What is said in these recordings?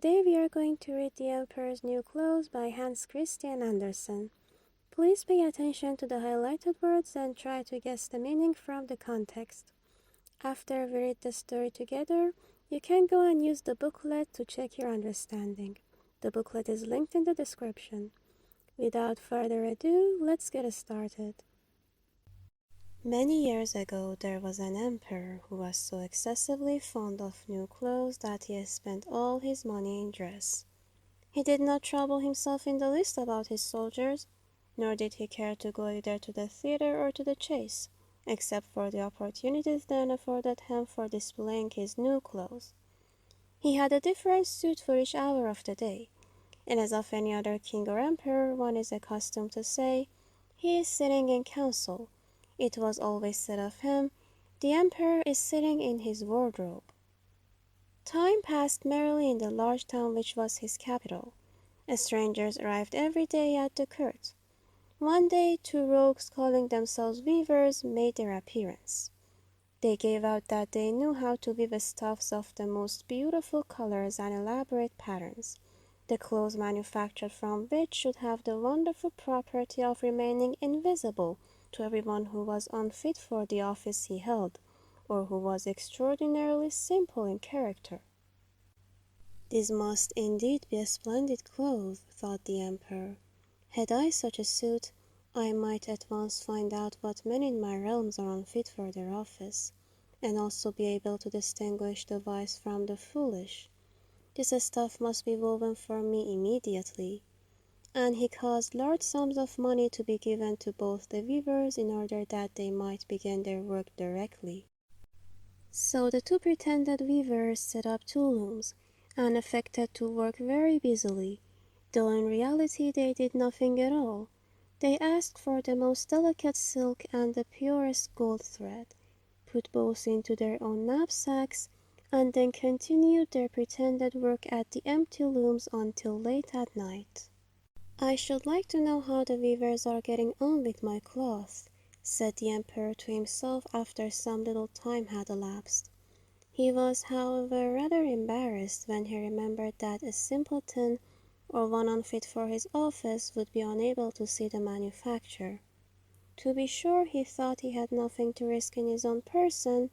Today we are going to read The Emperor's New Clothes by Hans Christian Andersen. Please pay attention to the highlighted words and try to guess the meaning from the context. After we read the story together, you can go and use the booklet to check your understanding. The booklet is linked in the description. Without further ado, let's get started. Many years ago, there was an emperor who was so excessively fond of new clothes that he spent all his money in dress. He did not trouble himself in the least about his soldiers, nor did he care to go either to the theater or to the chase, except for the opportunities then afforded him for displaying his new clothes. He had a different suit for each hour of the day, and as of any other king or emperor one is accustomed to say, he is sitting in council. It was always said of him, the emperor is sitting in his wardrobe. Time passed merrily in the large town which was his capital. Strangers arrived every day at the court. One day 2 rogues calling themselves weavers made their appearance. They gave out that they knew how to weave stuffs of the most beautiful colors and elaborate patterns. The clothes manufactured from which should have the wonderful property of remaining invisible to everyone who was unfit for the office he held, or who was extraordinarily simple in character. This must indeed be a splendid cloth, thought the emperor. Had I such a suit, I might at once find out what men in my realms are unfit for their office, and also be able to distinguish the wise from the foolish. This stuff must be woven for me immediately. And he caused large sums of money to be given to both the weavers in order that they might begin their work directly. So the 2 pretended weavers set up 2 looms, and affected to work very busily, though in reality they did nothing at all. They asked for the most delicate silk and the purest gold thread, put both into their own knapsacks, and then continued their pretended work at the empty looms until late at night. I should like to know how the weavers are getting on with my cloth, said the emperor to himself after some little time had elapsed. He was, however, rather embarrassed when he remembered that a simpleton or one unfit for his office would be unable to see the manufacture. To be sure, he thought he had nothing to risk in his own person,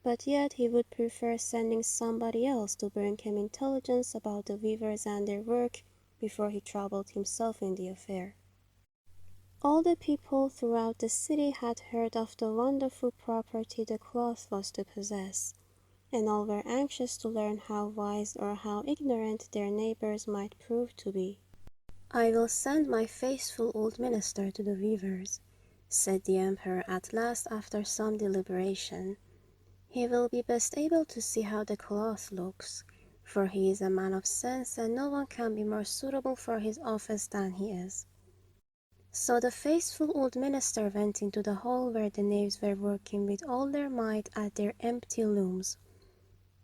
but yet he would prefer sending somebody else to bring him intelligence about the weavers and their work before he troubled himself in the affair. All the people throughout the city had heard of the wonderful property the cloth was to possess, and all were anxious to learn how wise or how ignorant their neighbors might prove to be. I will send my faithful old minister to the weavers, said the emperor at last after some deliberation. He will be best able to see how the cloth looks, for he is a man of sense and no one can be more suitable for his office than he is. So the faithful old minister went into the hall where the knaves were working with all their might at their empty looms.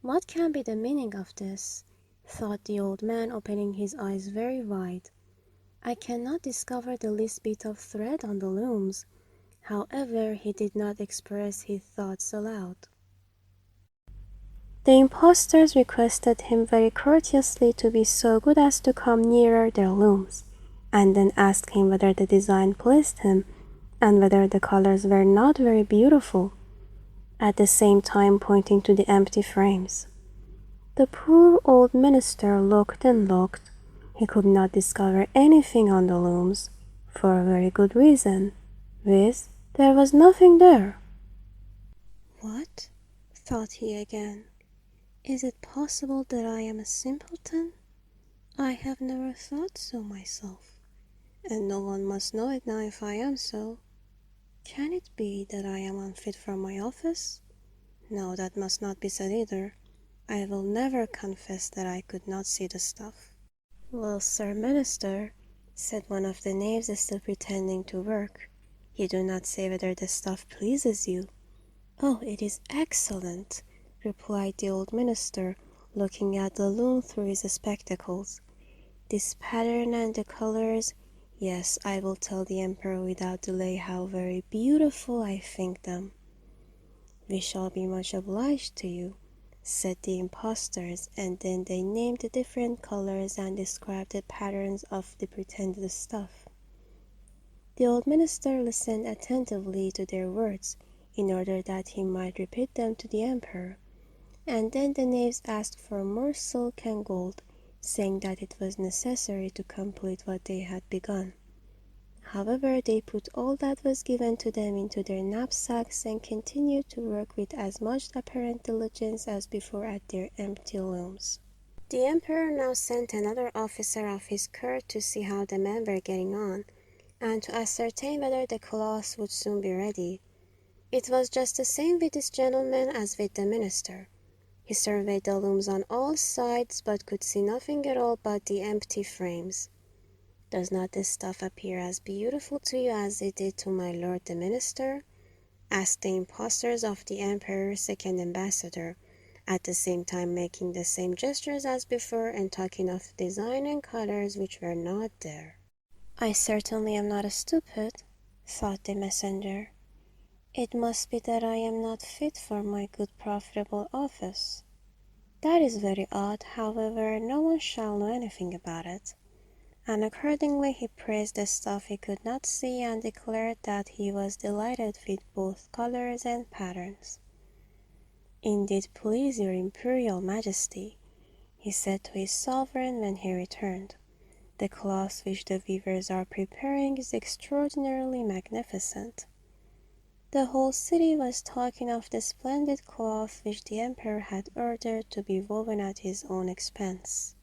What can be the meaning of this? Thought the old man, opening his eyes very wide. I cannot discover the least bit of thread on the looms. However, he did not express his thoughts aloud. The impostors requested him very courteously to be so good as to come nearer their looms, and then asked him whether the design pleased him, and whether the colors were not very beautiful, at the same time pointing to the empty frames. The poor old minister looked and looked. He could not discover anything on the looms, for a very good reason, viz., there was nothing there. What? Thought he again. Is it possible that I am a simpleton? I have never thought so myself, and no one must know it now if I am so. Can it be that I am unfit for my office? No, that must not be said either. I will never confess that I could not see the stuff. Well, sir minister, said one of the knaves still pretending to work, you do not say whether the stuff pleases you. Oh, it is excellent, replied the old minister, looking at the loom through his spectacles. This pattern and the colors, yes, I will tell the emperor without delay how very beautiful I think them. We shall be much obliged to you, said the impostors, and then they named the different colors and described the patterns of the pretended stuff. The old minister listened attentively to their words, in order that he might repeat them to the emperor, and then the knaves asked for more silk and gold, saying that it was necessary to complete what they had begun. However, they put all that was given to them into their knapsacks and continued to work with as much apparent diligence as before at their empty looms. The emperor now sent another officer of his court to see how the men were getting on, and to ascertain whether the cloth would soon be ready. It was just the same with this gentleman as with the minister. He surveyed the looms on all sides, but could see nothing at all but the empty frames. "Does not this stuff appear as beautiful to you as it did to my lord the minister?" asked the impostors of the emperor's second ambassador, at the same time making the same gestures as before and talking of design and colors which were not there. "I certainly am not stupid," thought the messenger. "It must be that I am not fit for my good profitable office. That is very odd. However, no one shall know anything about it." And accordingly he praised the stuff he could not see and declared that he was delighted with both colors and patterns. "Indeed, please your imperial majesty," he said to his sovereign when he returned, "the cloth which the weavers are preparing is extraordinarily magnificent." The whole city was talking of the splendid cloth which the emperor had ordered to be woven at his own expense.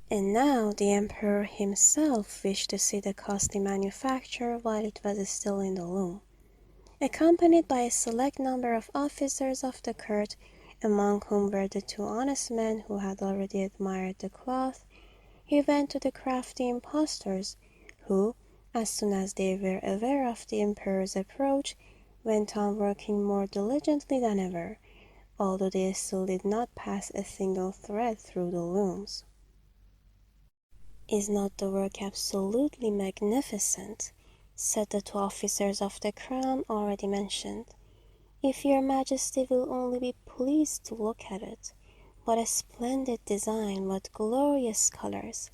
And now the emperor himself wished to see the costly manufacture while it was still in the loom. Accompanied by a select number of officers of the court, among whom were the two honest men who had already admired the cloth, he went to the crafty impostors, who, as soon as they were aware of the emperor's approach, went on working more diligently than ever, although they still did not pass a single thread through the looms. "Is not the work absolutely magnificent?" said the two officers of the crown already mentioned. "If your majesty will only be pleased to look at it. What a splendid design, what glorious colors!"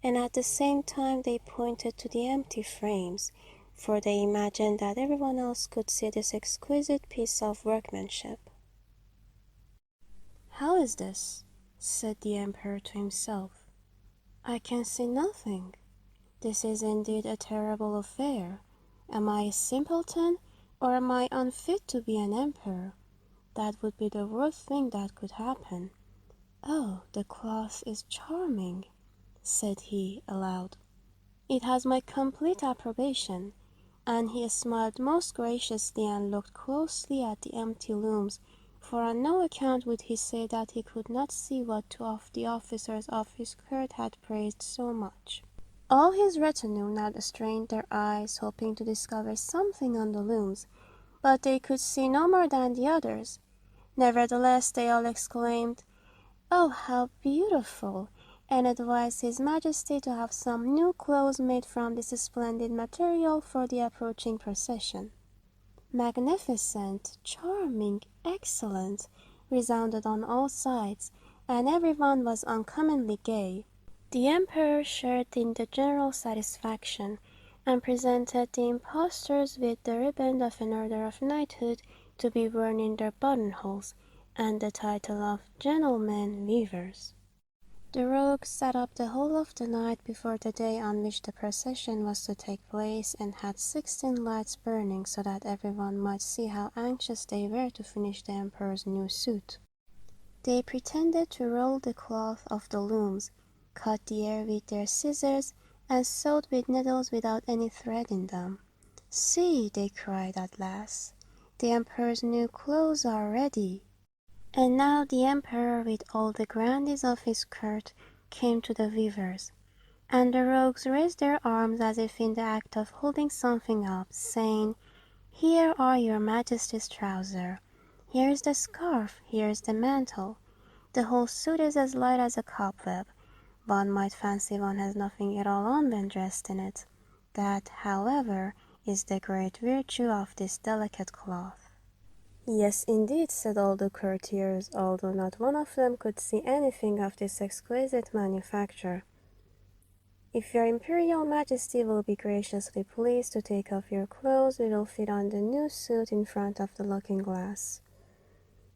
And at the same time they pointed to the empty frames, for they imagined that everyone else could see this exquisite piece of workmanship. "How is this?" said the emperor to himself. "I can see nothing. This is indeed a terrible affair. Am I a simpleton, or am I unfit to be an emperor? That would be the worst thing that could happen. Oh, the cloth is charming," said he aloud. "It has my complete approbation." And he smiled most graciously and looked closely at the empty looms, for on no account would he say that he could not see what two of the officers of his court had praised so much. All his retinue now strained their eyes, hoping to discover something on the looms, but they could see no more than the others. Nevertheless, they all exclaimed, "Oh, how beautiful!" and advised his majesty to have some new clothes made from this splendid material for the approaching procession. "Magnificent, charming, excellent," resounded on all sides, and everyone was uncommonly gay. The emperor shared in the general satisfaction, and presented the impostors with the riband of an order of knighthood to be worn in their buttonholes, and the title of gentlemen weavers. The rogues sat up the whole of the night before the day on which the procession was to take place, and had 16 lights burning so that everyone might see how anxious they were to finish the emperor's new suit. They pretended to roll the cloth off the looms, cut the air with their scissors, and sewed with needles without any thread in them. "See," they cried at last, "the emperor's new clothes are ready." And now the emperor, with all the grandees of his court, came to the weavers, and the rogues raised their arms as if in the act of holding something up, saying, "Here are your majesty's trousers, here is the scarf, here is the mantle. The whole suit is as light as a cobweb. One might fancy one has nothing at all on when dressed in it. That, however, is the great virtue of this delicate cloth." Yes, indeed, said all the courtiers, although not one of them could see anything of this exquisite manufacture. If your Imperial Majesty will be graciously pleased to take off your clothes, we will fit on the new suit in front of the looking-glass.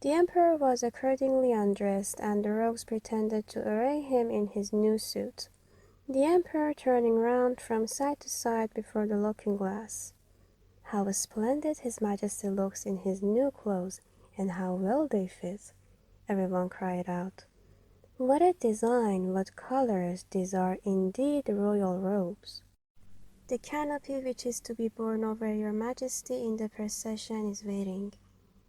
The Emperor was accordingly undressed, and the rogues pretended to array him in his new suit. The Emperor turning round from side to side before the looking-glass. How splendid His Majesty looks in his new clothes, and how well they fit! Everyone cried out. What a design, what colors! These are indeed royal robes. The canopy which is to be borne over your Majesty in the procession is waiting,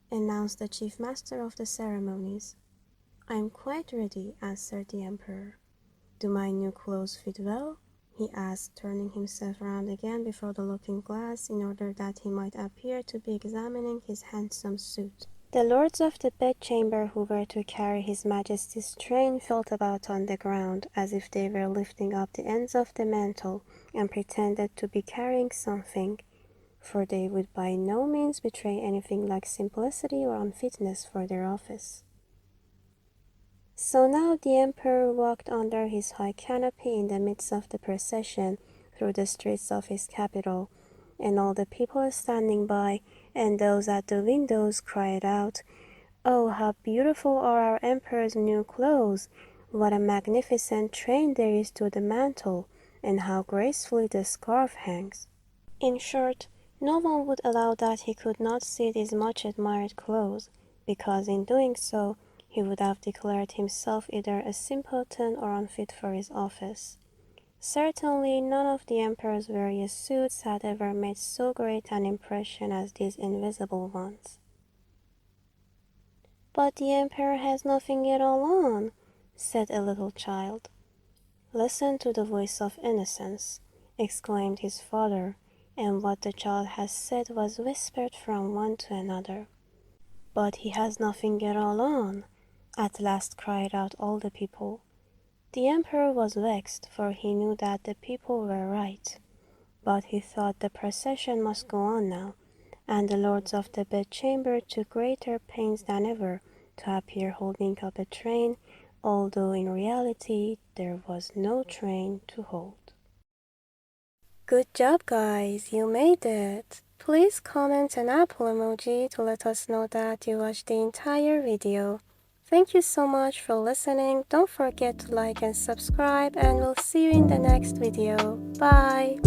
announced the chief master of the ceremonies. I am quite ready, answered the Emperor. Do my new clothes fit well? He asked, turning himself round again before the looking-glass in order that he might appear to be examining his handsome suit. The lords of the bedchamber who were to carry His Majesty's train felt about on the ground, as if they were lifting up the ends of the mantle, and pretended to be carrying something, for they would by no means betray anything like simplicity or unfitness for their office. So now the Emperor walked under his high canopy in the midst of the procession through the streets of his capital, and all the people standing by and those at the windows cried out, "Oh, how beautiful are our Emperor's new clothes! What a magnificent train there is to the mantle, and how gracefully the scarf hangs!" In short, no one would allow that he could not see these much admired clothes, because in doing so he would have declared himself either a simpleton or unfit for his office. Certainly none of the Emperor's various suits had ever made so great an impression as these invisible ones. "But the Emperor has nothing at all on," said a little child. "Listen to the voice of innocence," exclaimed his father, and what the child had said was whispered from one to another. "But he has nothing at all on," at last cried out all the people. The Emperor was vexed, for he knew that the people were right, but he thought the procession must go on now, and the lords of the bedchamber took greater pains than ever to appear holding up a train, although in reality there was no train to hold. Good job, guys, you made it! Please comment an apple emoji to let us know that you watched the entire video. Thank you so much for listening. Don't forget to like and subscribe, and we'll see you in the next video. Bye!